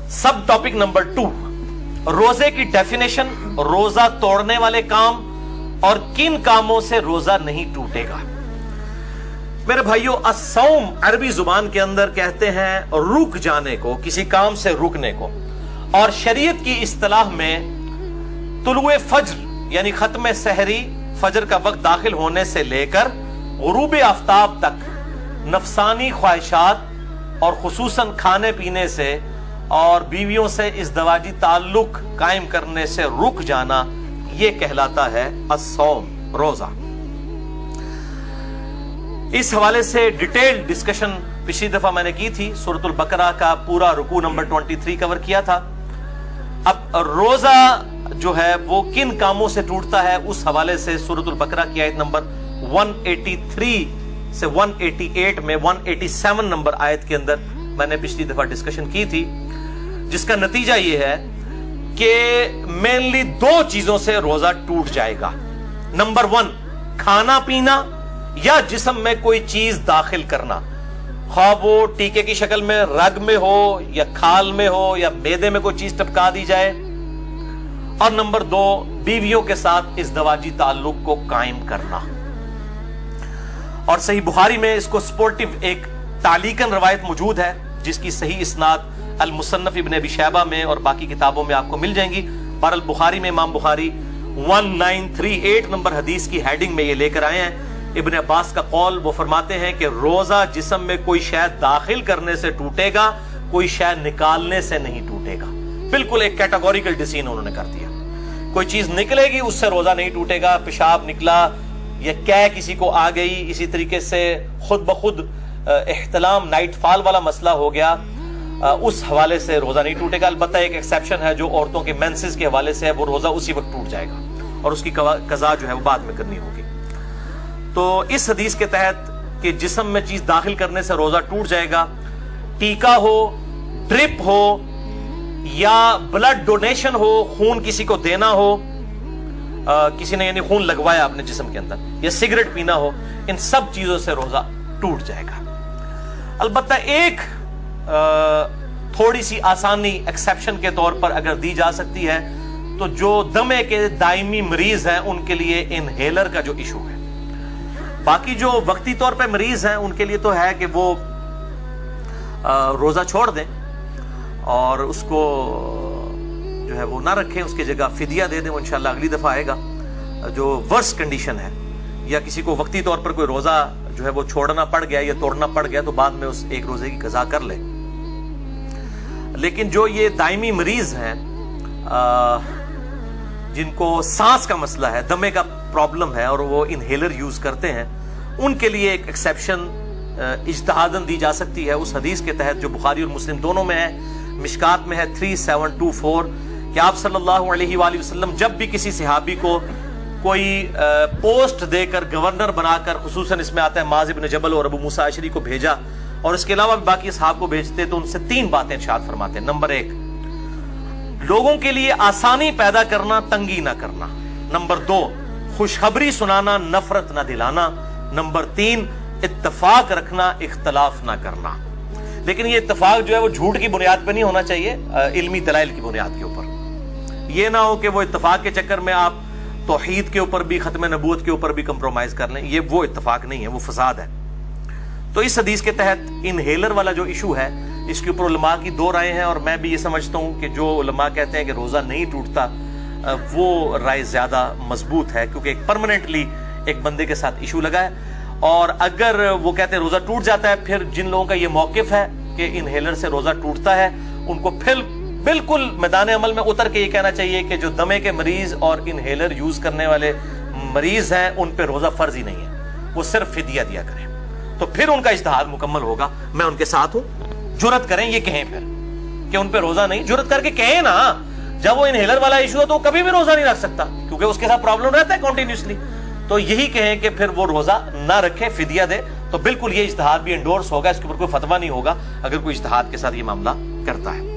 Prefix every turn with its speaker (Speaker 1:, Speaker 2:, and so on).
Speaker 1: सब topic number 2, रोजे की डेफिनेशन, रोजा तोड़ने वाले काम और किन कामों से रोजा नहीं टूटेगा। मेरे भाइयों, अस्सौम अरबी जुबान के अंदर कहते हैं रुक जाने को, किसी काम से रुकने को, और शरीयत की इस्तिलाह में तुलुए फज्र यानी खत्म सहरी, फजर का वक्त दाखिल होने से लेकर गुरूब आफ्ताब तक नफसानी ख्वाहिशात और खुसूसन खाने पीने से और बीवियों से इज़्दवाजी ताल्लुक कायम करने से रुक जाना, यह कहलाता है अस्सौम, रोजा। इस हवाले से डिटेल्ड डिस्कशन पिछली दफा मैंने की थी, सूरतुल बकरा का पूरा रुकू नंबर 23 कवर किया था। अब रोजा जो है वो किन कामों से टूटता है, उस हवाले से सूरतुल बकरा की आयत नंबर 183 से 188 में 187 नंबर आयत के अंदर मैंने पिछली दफा डिस्कशन की थी, जिसका नतीजा यह है कि मेनली 2 चीजों से रोजा टूट जाएगा। नंबर 1, खाना पीना या जिस्म में कोई चीज दाखिल करना, खा वो टीके की शक्ल में रग में हो या खाल में हो या मैदे में कोई चीज टपका दी जाए। और नंबर 2, बीवियों के साथ इज़्दवाजी ताल्लुक को कायम करना। और सही बुखारी में इसको सपोर्टिव एक तालीकन रवायत मौजूद है, जिसकी सही इस्नाद अल मुसन्नफ इब्न अबी शैबा में और बाकी किताबों में आपको मिल जाएंगी। पर अल बुखारी में इमाम बुखारी 1938 नंबर हदीस की हेडिंग में ये लेकर आए हैं। इब्न अब्बास का कौल, वो फरमाते हैं कि रोजा जिस्म में कोई शय दाखिल करने से टूटेगा, कोई शय निकालने से नहीं टूटेगा। बिल्कुल एक कैटेगोरिकल डिसीजन उन्होंने कर दिया। कोई चीज निकलेगी उससे रोजा नहीं टूटेगा। पेशाब निकला या कै किसी को आ गई, इसी तरीके से खुद ब खुद इह्तिलाम नाइट फॉल वाला मसला हो गया, उस हवाले से रोजा नहीं टूटेगा। अलबत्ता एक एक्सेप्शन है जो औरतों के मेंसेस के हवाले से है, वो रोजा उसी वक्त टूट जाएगा और उसकी कज़ा जो है वो बाद में करनी होगी। तो इस हदीस के तहत कि जिस्म में चीज दाखिल करने से रोजा टूट जाएगा, टीका हो, ड्रिप हो या ब्लड डोनेशन हो, खून किसी को देना हो, किसी ने यानी खून लगवाया अपने जिस्म के अंदर, या सिगरेट पीना हो, इन सब चीजों से रोजा टूट जाएगा। अलबत्ता एक थोड़ी सी आसानी एक्सेप्शन के तौर पर अगर दी जा सकती है, तो जो दमे के दायमी मरीज हैं उनके लिए इनहेलर का जो इशू है। बाकी जो वक्ती तौर पे मरीज हैं उनके लिए तो है कि वो रोजा छोड़ दें और उसको जो है वो ना रखें, उसकी जगह फिदिया दे दें। वो इंशाल्लाह अगली दफा आएगा। जो वर्स कंडीशन है या किसी को वक्ती तौर पर कोई रोजा जो है वो छोड़ना पड़ गया या तोड़ना पड़ गया, तो बाद में उस एक रोजे की कज़ा कर ले। लेकिन जो ये दायमी मरीज हैं जिनको सांस का मसला है, दमे का प्रॉब्लम है और वो इनहेलर यूज करते हैं, उनके लिए एक एक्सेप्शन इज्तिहादन दी जा सकती है उस हदीस के तहत जो बुखारी और मुस्लिम दोनों में है। मिशकात में है 3724 कि आप सल्लल्लाहु अलैहि वसल्लम जब भी किसी सहाबी को कोई पोस्ट देकर गवर्नर बनाकर, खुसूसन इसमें आता है माज़ इब्न जबल और अबू मूसा अशरी को भेजा, और इसके अलावा भी बाकी असहाब को भेजते, तो उनसे 3 बातें इरशाद फरमाते हैं। नंबर 1, लोगों के लिए आसानी पैदा करना, तंगी ना करना। नंबर 2, खुशखबरी सुनाना, नफरत ना दिलाना। नंबर 3, इत्तफाक रखना, इख्तलाफ ना करना। लेकिन ये इत्तफाक जो है वो झूठ की बुनियाद पर नहीं होना चाहिए, इल्मी दलाइल की बुनियाद के ऊपर। ये ना हो कि वो इत्तफाक के चक्कर में आप तौहीद के ऊपर भी, खत्म नबूवत के ऊपर भी कंप्रोमाइज कर लें। ये वो इत्तफाक नहीं है, वो फसाद है। तो इस हदीस के तहत इनहेलर वाला जो इशू है, इसके ऊपर उलमा की 2 राय हैं, और मैं भी ये समझता हूँ कि जो उलमा कहते हैं कि रोजा नहीं टूटता, वो राय ज्यादा मजबूत है, क्योंकि एक परमानेंटली एक बंदे के साथ इशू लगा है। और अगर वो कहते हैं रोजा टूट जाता है, फिर जिन लोगों का ये मौकिफ है कि इनहेलर से रोजा टूटता है, उनको फिर बिल्कुल मैदान अमल में उतर के ये कहना चाहिए कि जो दमे के मरीज और इनहेलर यूज करने वाले मरीज हैं उन पे रोजा फर्ज ही नहीं है, वो सिर्फ फिदिया दिया करें, तो फिर उनका इज्तिहाद मुकम्मल होगा। मैं उनके साथ हूं, जुरत करें ये कहें फिर कि उन पे रोजा नहीं, जुरत करके कहें ना। जब वो इनहेलर वाला इशू है तो वो कभी भी रोजा नहीं रख सकता, क्योंकि उसके साथ प्रॉब्लम रहता है कंटिन्यूसली। तो यही कहें कि फिर वो रोजा ना रखे, फिदिया दे, तो बिल्कुल ये इज्तिहाद भी एंडोर्स होगा, इसके ऊपर कोई फतवा नहीं होगा अगर कोई इज्तिहाद के साथ ये मामला करता है।